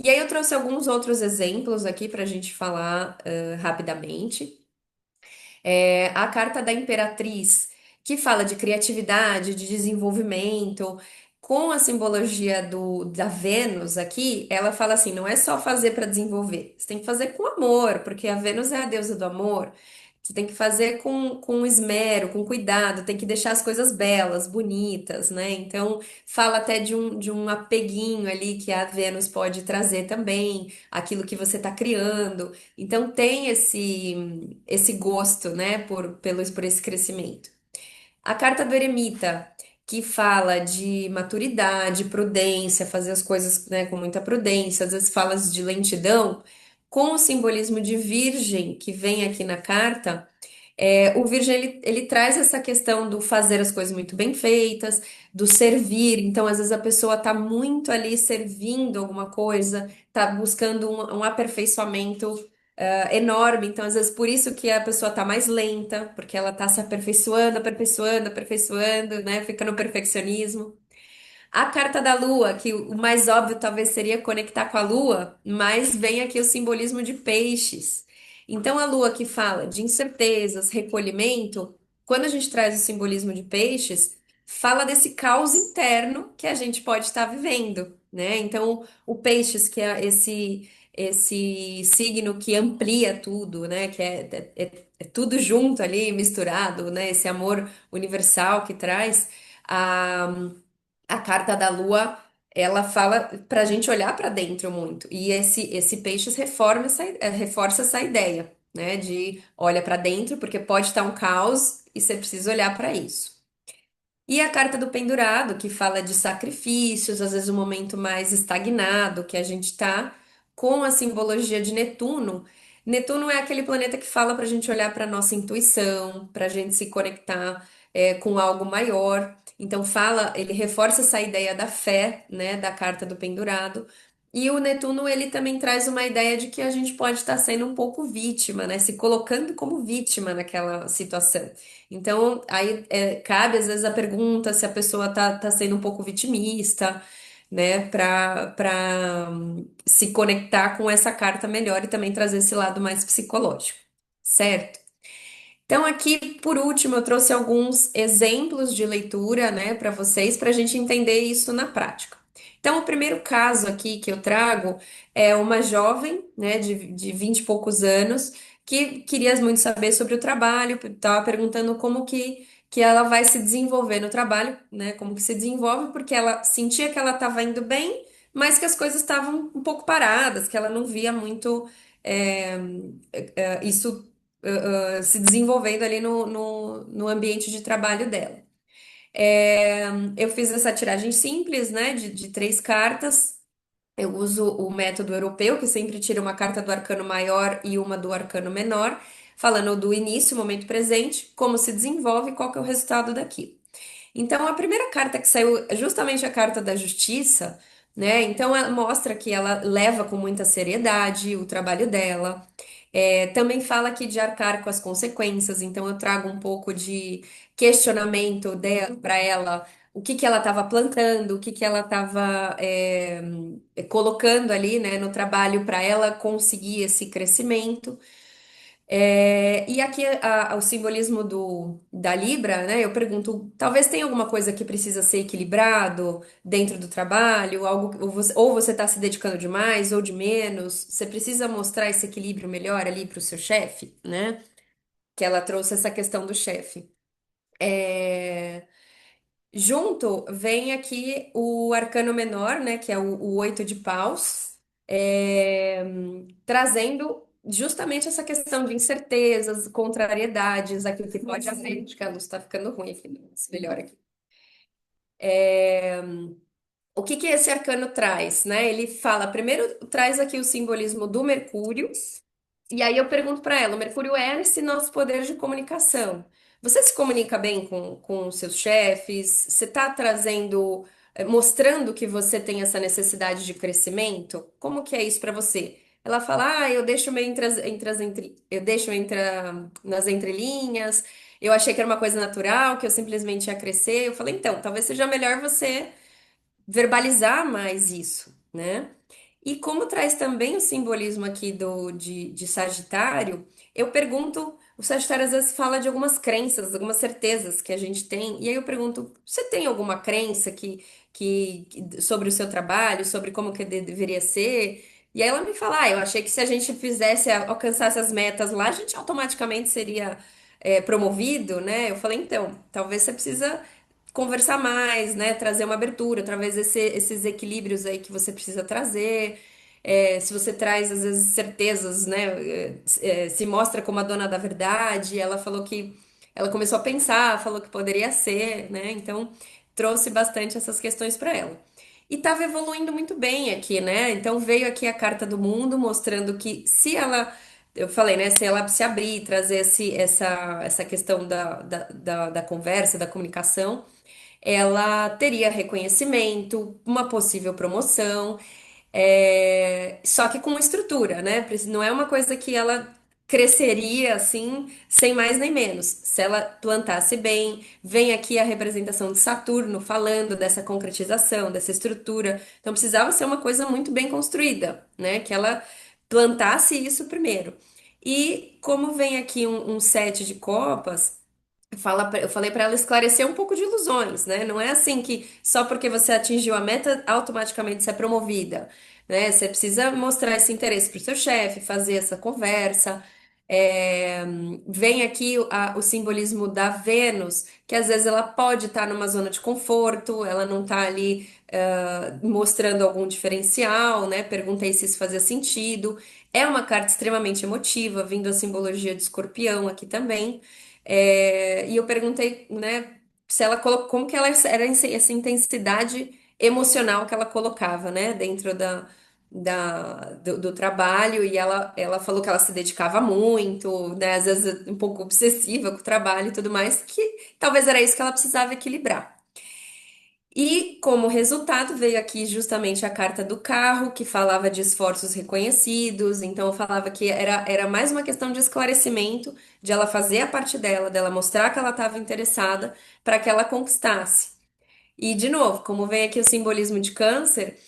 E aí eu trouxe alguns outros exemplos aqui para a gente falar rapidamente. A carta da Imperatriz, que fala de criatividade, de desenvolvimento, com a simbologia da Vênus aqui, ela fala assim: não é só fazer para desenvolver, você tem que fazer com amor, porque a Vênus é a deusa do amor. Você tem que fazer com esmero, com cuidado, tem que deixar as coisas belas, bonitas, né? Então, fala até de um apeguinho ali que a Vênus pode trazer também, aquilo que você está criando. Então, tem esse gosto, né, por esse crescimento. A carta do eremita, que fala de maturidade, prudência, fazer as coisas, né, com muita prudência, às vezes fala de lentidão, com o simbolismo de virgem que vem aqui na carta. O virgem ele traz essa questão do fazer as coisas muito bem feitas, do servir. Então, às vezes a pessoa está muito ali servindo alguma coisa, está buscando um aperfeiçoamento enorme. Então, às vezes por isso que a pessoa está mais lenta, porque ela está se aperfeiçoando, aperfeiçoando, aperfeiçoando, né? Fica no perfeccionismo. A carta da lua, que o mais óbvio talvez seria conectar com a lua, mas vem aqui o simbolismo de peixes. Então, a lua que fala de incertezas, recolhimento, quando a gente traz o simbolismo de peixes, fala desse caos interno que a gente pode estar vivendo, né? Então, o peixes, que é esse signo que amplia tudo, né? Que é tudo junto ali, misturado, né? Esse amor universal que traz. A carta da lua, ela fala para a gente olhar para dentro muito. E esse peixes reforça essa ideia, né? De olha para dentro, porque pode estar um caos e você precisa olhar para isso. E a carta do pendurado, que fala de sacrifícios, às vezes um momento mais estagnado que a gente está, com a simbologia de Netuno. Netuno é aquele planeta que fala para a gente olhar para a nossa intuição, para a gente se conectar com algo maior. Então fala, ele reforça essa ideia da fé, né, da carta do pendurado. E o Netuno, ele também traz uma ideia de que a gente pode estar sendo um pouco vítima, né, se colocando como vítima naquela situação. Então, aí cabe às vezes a pergunta se a pessoa tá sendo um pouco vitimista, né, para se conectar com essa carta melhor e também trazer esse lado mais psicológico, certo? Então, aqui, por último, eu trouxe alguns exemplos de leitura, né, para vocês, para a gente entender isso na prática. Então, o primeiro caso aqui que eu trago é uma jovem, né, de 20 e poucos anos, que queria muito saber sobre o trabalho, estava perguntando como que ela vai se desenvolver no trabalho, né, como que se desenvolve, porque ela sentia que ela estava indo bem, mas que as coisas estavam um pouco paradas, que ela não via muito é, isso se desenvolvendo ali no ambiente de trabalho dela. É, eu fiz essa tiragem simples, né, de 3 cartas. Eu uso o método europeu, que sempre tira uma carta do arcano maior e uma do arcano menor, falando do início, momento presente, como se desenvolve e qual que é o resultado daqui. Então, a primeira carta que saiu é justamente a carta da justiça, né? Então, ela mostra que ela leva com muita seriedade o trabalho dela. Também fala aqui de arcar com as consequências, então eu trago um pouco de questionamento dela para ela o que que ela estava plantando, o que que ela estava colocando ali, né, no trabalho para ela conseguir esse crescimento. E aqui o simbolismo da Libra, né? Eu pergunto, talvez tenha alguma coisa que precisa ser equilibrado dentro do trabalho, algo, ou você está se dedicando demais ou de menos. Você precisa mostrar esse equilíbrio melhor ali para o seu chefe, né? Que ela trouxe essa questão do chefe. É, Junto vem aqui o arcano menor, né, que é o oito de paus, trazendo justamente essa questão de incertezas, contrariedades, aquilo que pode haver. Acho que a luz está ficando ruim aqui, mas melhor aqui. O que que esse arcano traz, né? Ele fala, primeiro traz aqui o simbolismo do Mercúrio, e aí eu pergunto para ela, o Mercúrio é esse nosso poder de comunicação. Você se comunica bem com os seus chefes? Você está trazendo, mostrando que você tem essa necessidade de crescimento? Como que é isso para você? Ela fala, eu deixo meio eu deixo nas entrelinhas. Eu achei que era uma coisa natural, que eu simplesmente ia crescer. Eu falei, então, talvez seja melhor você verbalizar mais isso, né? E como traz também o simbolismo aqui de Sagitário, eu pergunto, o Sagitário às vezes fala de algumas crenças, algumas certezas que a gente tem, e aí eu pergunto, você tem alguma crença sobre o seu trabalho, sobre como que deveria ser? E aí ela me fala, eu achei que se a gente fizesse, alcançasse as metas lá, a gente automaticamente seria promovido, né? Eu falei, então, talvez você precisa conversar mais, né? Trazer uma abertura, através esses equilíbrios aí que você precisa trazer. Se você traz, às vezes, certezas, né? Se mostra como a dona da verdade. Ela falou que ela começou a pensar, falou que poderia ser, né? Então, trouxe bastante essas questões para ela. E estava evoluindo muito bem aqui, né? Então veio aqui a carta do mundo mostrando que se ela, eu falei, né? Se ela se abrir, trazer essa questão da conversa, da comunicação, ela teria reconhecimento, uma possível promoção, só que com estrutura, né? Não é uma coisa que ela cresceria assim, sem mais nem menos. Se ela plantasse bem, vem aqui a representação de Saturno falando dessa concretização, dessa estrutura. Então precisava ser uma coisa muito bem construída, né? Que ela plantasse isso primeiro. E como vem aqui um sete de copas. Eu falei para ela esclarecer um pouco de ilusões, né? Não é assim que só porque você atingiu a meta, automaticamente você é promovida, né? Você precisa mostrar esse interesse para o seu chefe, fazer essa conversa. É, Vem aqui o simbolismo da Vênus, que às vezes ela pode estar numa zona de conforto, ela não está ali mostrando algum diferencial, né? Perguntei se isso fazia sentido. É uma carta extremamente emotiva, vindo a simbologia de escorpião aqui também. E eu perguntei, né, se ela como que ela era essa intensidade emocional que ela colocava, né, dentro do trabalho, e ela falou que ela se dedicava muito, né, às vezes um pouco obsessiva com o trabalho e tudo mais, que talvez era isso que ela precisava equilibrar. E como resultado veio aqui justamente a carta do carro, que falava de esforços reconhecidos, então eu falava que era mais uma questão de esclarecimento, de ela fazer a parte dela, dela mostrar que ela estava interessada para que ela conquistasse. E, de novo, como vem aqui o simbolismo de câncer,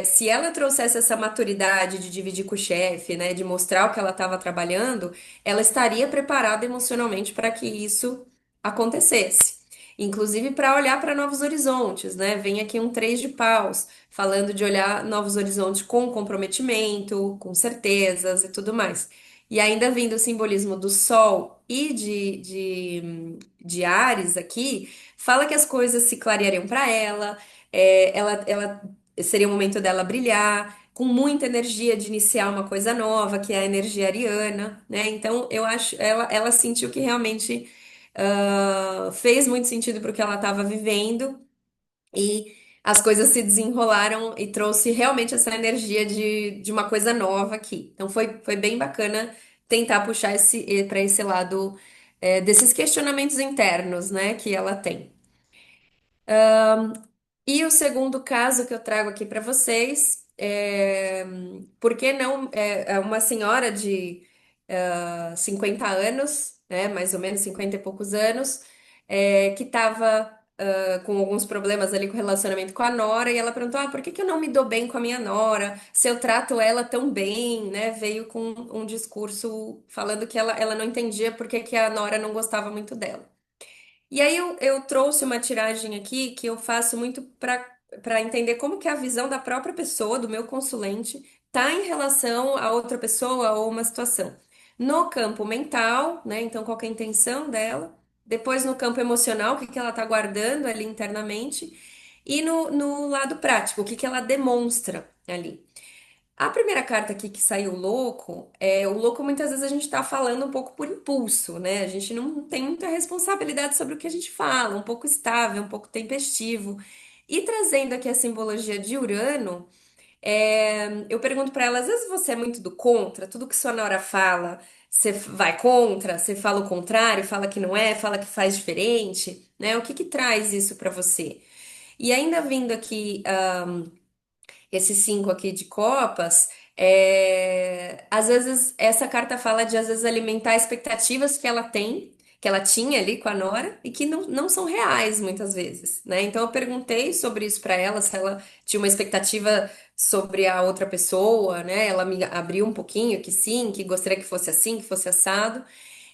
se ela trouxesse essa maturidade de dividir com o chefe, né, de mostrar o que ela estava trabalhando, ela estaria preparada emocionalmente para que isso acontecesse. Inclusive para olhar para novos horizontes, né? Vem aqui um três de paus, falando de olhar novos horizontes com comprometimento, com certezas e tudo mais. E ainda vindo o simbolismo do Sol e de Áries aqui, fala que as coisas se clareariam para ela, ela seria o momento dela brilhar, com muita energia de iniciar uma coisa nova, que é a energia ariana, né? Então eu acho, ela sentiu que realmente fez muito sentido para o que ela estava vivendo e as coisas se desenrolaram e trouxe realmente essa energia de uma coisa nova aqui. Então foi bem bacana tentar puxar para esse lado desses questionamentos internos, né, que ela tem. E o segundo caso que eu trago aqui para vocês por que não é uma senhora de 50 anos, né, mais ou menos 50 e poucos anos, que estava com alguns problemas ali com o relacionamento com a nora, e ela perguntou: ah, por que que eu não me dou bem com a minha nora? Se eu trato ela tão bem, né? Veio com um discurso falando que ela não entendia por que que a nora não gostava muito dela. E aí eu trouxe uma tiragem aqui que eu faço muito para entender como que a visão da própria pessoa, do meu consulente, tá em relação a outra pessoa ou uma situação. No campo mental, né? Então, qual que é a intenção dela? Depois, no campo emocional, o que que ela tá guardando ali internamente? E no lado prático, o que que ela demonstra ali. A primeira carta aqui que saiu louco, o louco muitas vezes a gente tá falando um pouco por impulso, né? A gente não tem muita responsabilidade sobre o que a gente fala, um pouco estável, um pouco tempestivo. E trazendo aqui a simbologia de Urano, eu pergunto pra ela, às vezes você é muito do contra, tudo que sua nora fala, você vai contra, você fala o contrário, fala que não é, fala que faz diferente, né? O que que traz isso pra você? E ainda vindo aqui esse cinco aqui de copas, às vezes essa carta fala de às vezes alimentar expectativas que ela tem, que ela tinha ali com a Nora e que não são reais muitas vezes, né? Então eu perguntei sobre isso para ela, se ela tinha uma expectativa sobre a outra pessoa, né? Ela me abriu um pouquinho que sim, que gostaria que fosse assim, que fosse assado.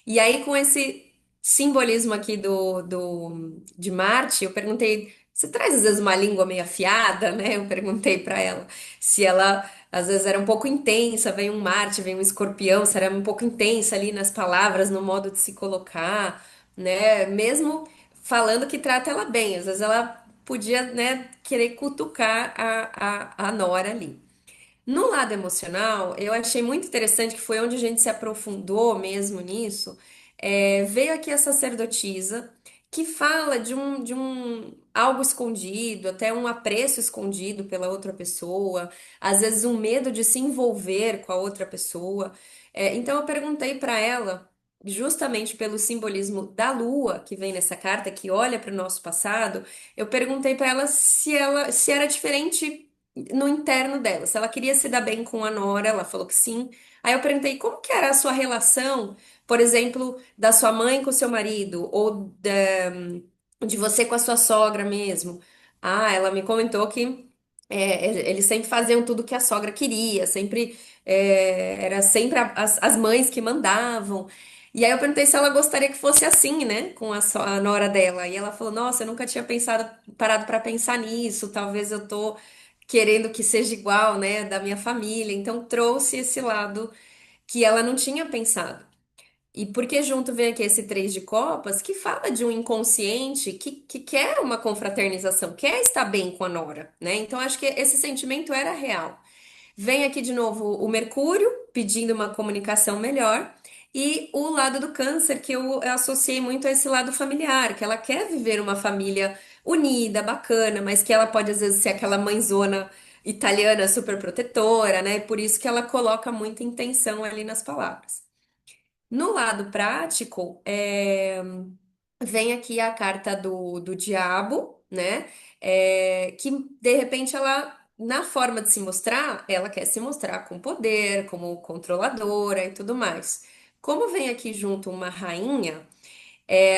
E aí, com esse simbolismo aqui de Marte, eu perguntei: você traz às vezes uma língua meio afiada, né? Eu perguntei para ela se ela às vezes era um pouco intensa, vem um Marte, vem um escorpião, se era um pouco intensa ali nas palavras, no modo de se colocar, né? Mesmo falando que trata ela bem, às vezes ela podia, né, querer cutucar a Nora ali. No lado emocional, eu achei muito interessante que foi onde a gente se aprofundou mesmo nisso. Veio aqui a sacerdotisa que fala de um algo escondido, até um apreço escondido pela outra pessoa, às vezes um medo de se envolver com a outra pessoa. Então eu perguntei para ela, justamente pelo simbolismo da lua que vem nessa carta, que olha para o nosso passado, eu perguntei para ela se era diferente no interno dela, se ela queria se dar bem com a nora, ela falou que sim. Aí eu perguntei como que era a sua relação, por exemplo, da sua mãe com o seu marido, ou de você com a sua sogra mesmo. Ah, ela me comentou que eles sempre faziam tudo que a sogra queria, sempre era sempre as mães que mandavam. E aí eu perguntei se ela gostaria que fosse assim, né, com a nora dela. E ela falou: Nossa, eu nunca tinha parado para pensar nisso. Talvez eu tô querendo que seja igual, né, da minha família. Então trouxe esse lado que ela não tinha pensado. E porque junto vem aqui esse três de copas que fala de um inconsciente que quer uma confraternização, quer estar bem com a nora, né? Então acho que esse sentimento era real. Vem aqui de novo o Mercúrio pedindo uma comunicação melhor. E o lado do câncer, que eu associei muito a esse lado familiar, que ela quer viver uma família unida, bacana, mas que ela pode às vezes ser aquela mãezona italiana super protetora, né? Por isso que ela coloca muita intenção ali nas palavras. No lado prático, vem aqui a carta do diabo, né? Que de repente ela, na forma de se mostrar, ela quer se mostrar com poder, como controladora e tudo mais. Como vem aqui junto uma rainha.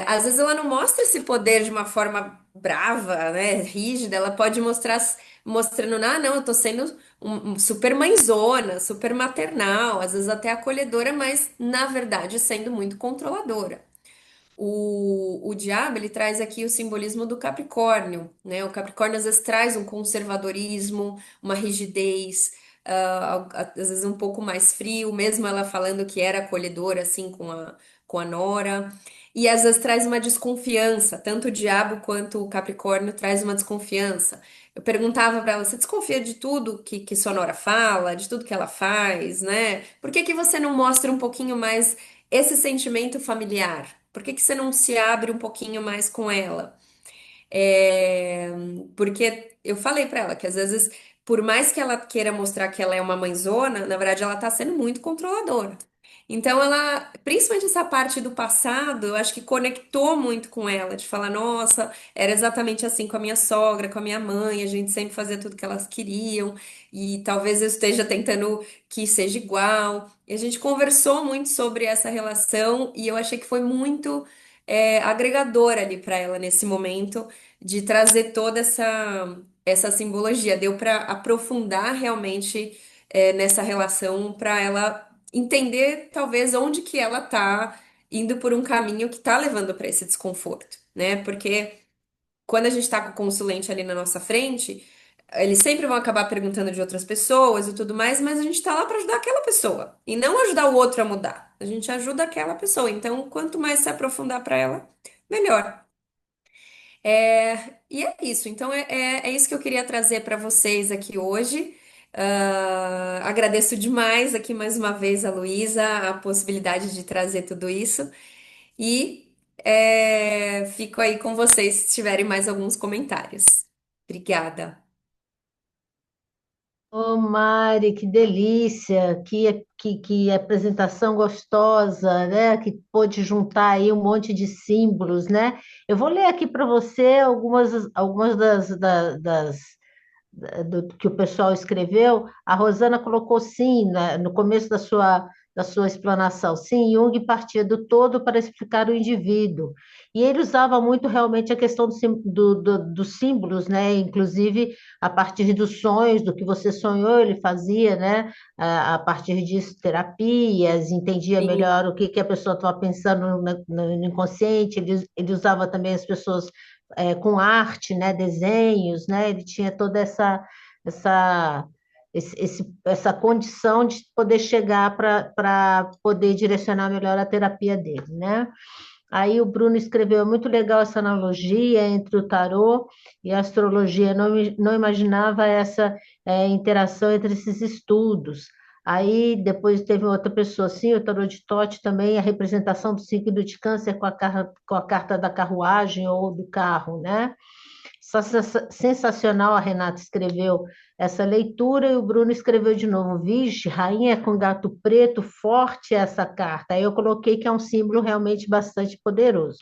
Às vezes ela não mostra esse poder de uma forma brava, né, rígida, ela pode mostrar mostrando, ah, não, eu tô sendo super mãezona, super maternal, às vezes até acolhedora, mas na verdade sendo muito controladora. O diabo, ele traz aqui o simbolismo do Capricórnio, né? O Capricórnio às vezes traz um conservadorismo, uma rigidez, às vezes um pouco mais frio, mesmo ela falando que era acolhedora, assim, com a Nora. E às vezes traz uma desconfiança, tanto o diabo quanto o Capricórnio traz uma desconfiança. Eu perguntava para ela, você desconfia de tudo que sua Nora fala, de tudo que ela faz, né? Por que que você não mostra um pouquinho mais esse sentimento familiar? Por que que você não se abre um pouquinho mais com ela? É, Porque eu falei pra ela que às vezes, por mais que ela queira mostrar que ela é uma mãezona, na verdade ela tá sendo muito controladora. Então ela, principalmente essa parte do passado, eu acho que conectou muito com ela, de falar, nossa, era exatamente assim com a minha sogra, com a minha mãe, a gente sempre fazia tudo que elas queriam, e talvez eu esteja tentando que seja igual. E a gente conversou muito sobre essa relação, e eu achei que foi muito agregador ali para ela nesse momento de trazer toda essa simbologia. Deu para aprofundar realmente nessa relação para ela entender talvez onde que ela tá indo por um caminho que tá levando para esse desconforto, né? Porque quando a gente está com o consulente ali na nossa frente, eles sempre vão acabar perguntando de outras pessoas e tudo mais, mas a gente está lá para ajudar aquela pessoa e não ajudar o outro a mudar. A gente ajuda aquela pessoa. Então, quanto mais se aprofundar para ela, melhor. E é isso. Então, é isso que eu queria trazer para vocês aqui hoje. Agradeço demais aqui mais uma vez a Luísa, a possibilidade de trazer tudo isso. E fico aí com vocês se tiverem mais alguns comentários. Obrigada. Ô, Mari, que delícia, que apresentação gostosa, né? Que pôde juntar aí um monte de símbolos, né? Eu vou ler aqui para você algumas que o pessoal escreveu. A Rosana colocou sim, né, no começo da sua explanação. Sim, Jung partia do todo para explicar o indivíduo. E ele usava muito realmente a questão dos símbolos, né? Inclusive a partir dos sonhos, do que você sonhou, ele fazia, né? A partir disso, terapias, entendia Sim, melhor o que a pessoa estava pensando no inconsciente. Ele usava também as pessoas com arte, né, desenhos, né, ele tinha toda essa, essa condição de poder chegar para poder direcionar melhor a terapia dele, né? Aí o Bruno escreveu, é muito legal essa analogia entre o tarô e a astrologia, não imaginava essa interação entre esses estudos. Aí depois teve outra pessoa assim, o tarô de Tote também, a representação do signo de câncer com a carta da carruagem ou do carro, né? Sensacional, a Renata escreveu essa leitura e o Bruno escreveu de novo. Vixe, rainha com gato preto, forte essa carta. Aí eu coloquei que é um símbolo realmente bastante poderoso.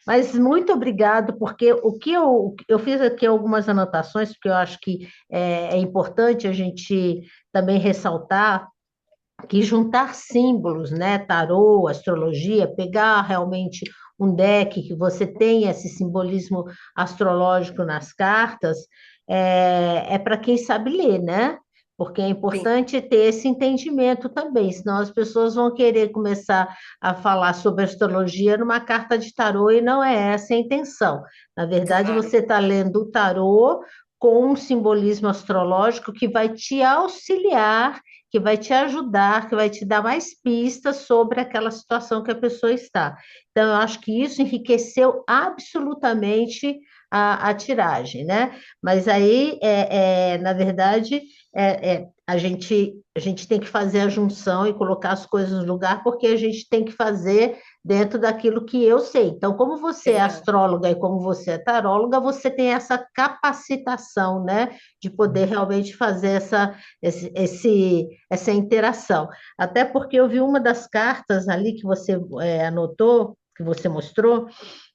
Mas muito obrigado, porque eu fiz aqui algumas anotações, porque eu acho que é importante a gente também ressaltar que juntar símbolos, né, tarô, astrologia, pegar realmente um deck que você tenha esse simbolismo astrológico nas cartas, para quem sabe ler, né? Porque é sim, importante ter esse entendimento também, senão as pessoas vão querer começar a falar sobre astrologia numa carta de tarô e não é essa a intenção. Na verdade, claro. você está lendo o tarô com um simbolismo astrológico que vai te auxiliar, que vai te ajudar, que vai te dar mais pistas sobre aquela situação que a pessoa está. Então, eu acho que isso enriqueceu absolutamente a tiragem, né? Mas aí, na verdade, a gente tem que fazer a junção e colocar as coisas no lugar, porque a gente tem que fazer dentro daquilo que eu sei. Então, como você é Exato. astróloga e como você é taróloga, você tem essa capacitação, né, de poder realmente fazer essa interação. Até porque eu vi uma das cartas ali que você anotou, que você mostrou,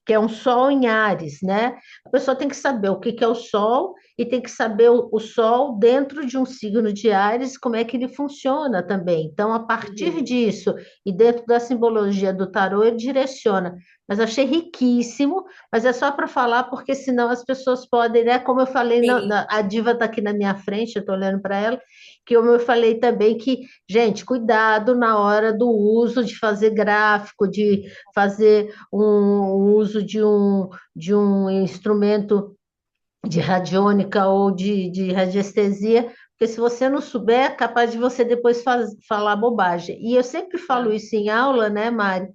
que é um Sol em Áries, né? A pessoa tem que saber o que que é o Sol e tem que saber o Sol dentro de um signo de Áries, como é que ele funciona também. Então, a partir Uhum. disso, e dentro da simbologia do tarô, ele direciona. Mas achei riquíssimo, mas é só para falar, porque senão as pessoas podem, né? Como eu falei, Sim, a diva está aqui na minha frente, eu estou olhando para ela, que como eu falei também que, gente, cuidado na hora do uso de fazer gráfico, de fazer um uso de um instrumento de radiônica ou de radiestesia, porque se você não souber, é capaz de você depois falar bobagem. E eu sempre falo tá. isso em aula, né, Mari?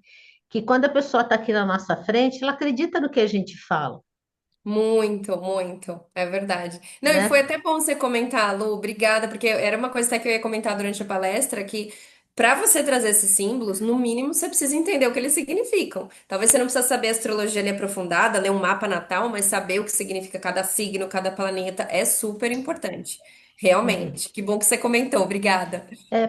Que quando a pessoa está aqui na nossa frente, ela acredita no que a gente fala, Muito, muito, é verdade. Não, e foi né? até bom você comentar, Lu, obrigada, porque era uma coisa até que eu ia comentar durante a palestra, que para você trazer esses símbolos, no mínimo você precisa entender o que eles significam. Talvez você não precisa saber a astrologia ali aprofundada, ler um mapa natal, mas saber o que significa cada signo, cada planeta é super importante. É. Realmente. Que bom que você comentou, obrigada.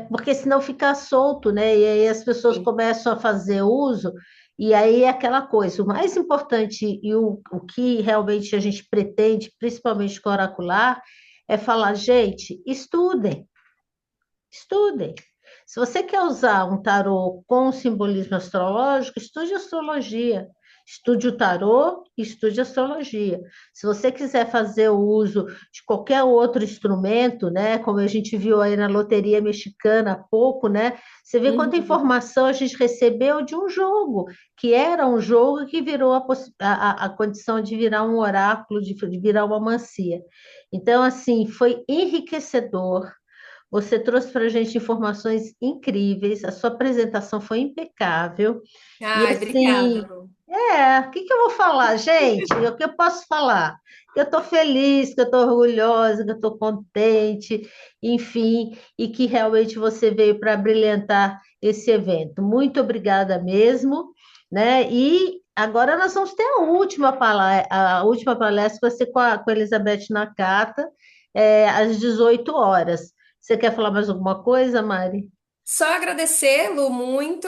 Porque senão fica solto, né? E aí as pessoas Sim, começam a fazer uso, e aí é aquela coisa. O mais importante e o que realmente a gente pretende, principalmente com o oracular, é falar, gente, estudem, estudem. Se você quer usar um tarô com simbolismo astrológico, estude astrologia. Estude o tarô, estude a astrologia. Se você quiser fazer o uso de qualquer outro instrumento, né, como a gente viu aí na loteria mexicana há pouco, né, você vê quanta Uhum. informação a gente recebeu de um jogo, que era um jogo que virou a condição de virar um oráculo, de virar uma mancia. Então, assim, foi enriquecedor. Você trouxe para a gente informações incríveis, a sua apresentação foi impecável. E Ai, obrigada, assim, Lu. o que que eu vou falar, gente? O que eu posso falar? Que eu estou feliz, que eu estou orgulhosa, que eu estou contente, enfim, e que realmente você veio para brilhantar esse evento. Muito obrigada mesmo, né? E agora nós vamos ter a última palestra vai ser com a Elizabeth Nakata, às 18 horas. Você quer falar mais alguma coisa, Mari? Só agradecer, Lu, muito.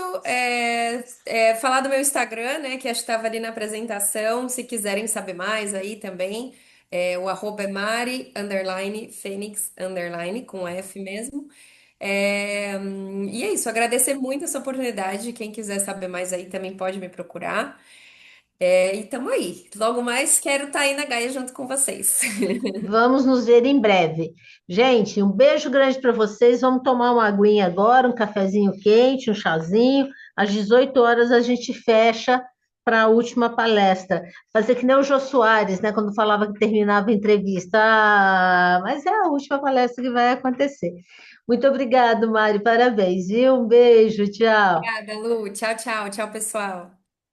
Falar do meu Instagram, né? Que acho que estava ali na apresentação. Se quiserem saber mais aí também. O arroba é Mari, underline, Fênix, underline, com F mesmo. E é isso, agradecer muito essa oportunidade. Quem quiser saber mais aí também pode me procurar. E tamo aí. Logo mais quero estar aí na Gaia junto com vocês. Vamos nos ver em breve. Gente, um beijo grande para vocês. Vamos tomar uma aguinha agora, um cafezinho quente, um chazinho. Às 18 horas a gente fecha para a última palestra. Fazer que nem o Jô Soares, né? Quando falava que terminava a entrevista. Ah, mas é a última palestra que vai acontecer. Muito obrigado, Mari. Parabéns, viu? Um beijo, tchau. Obrigada, Lu. Tchau, tchau. Tchau, pessoal.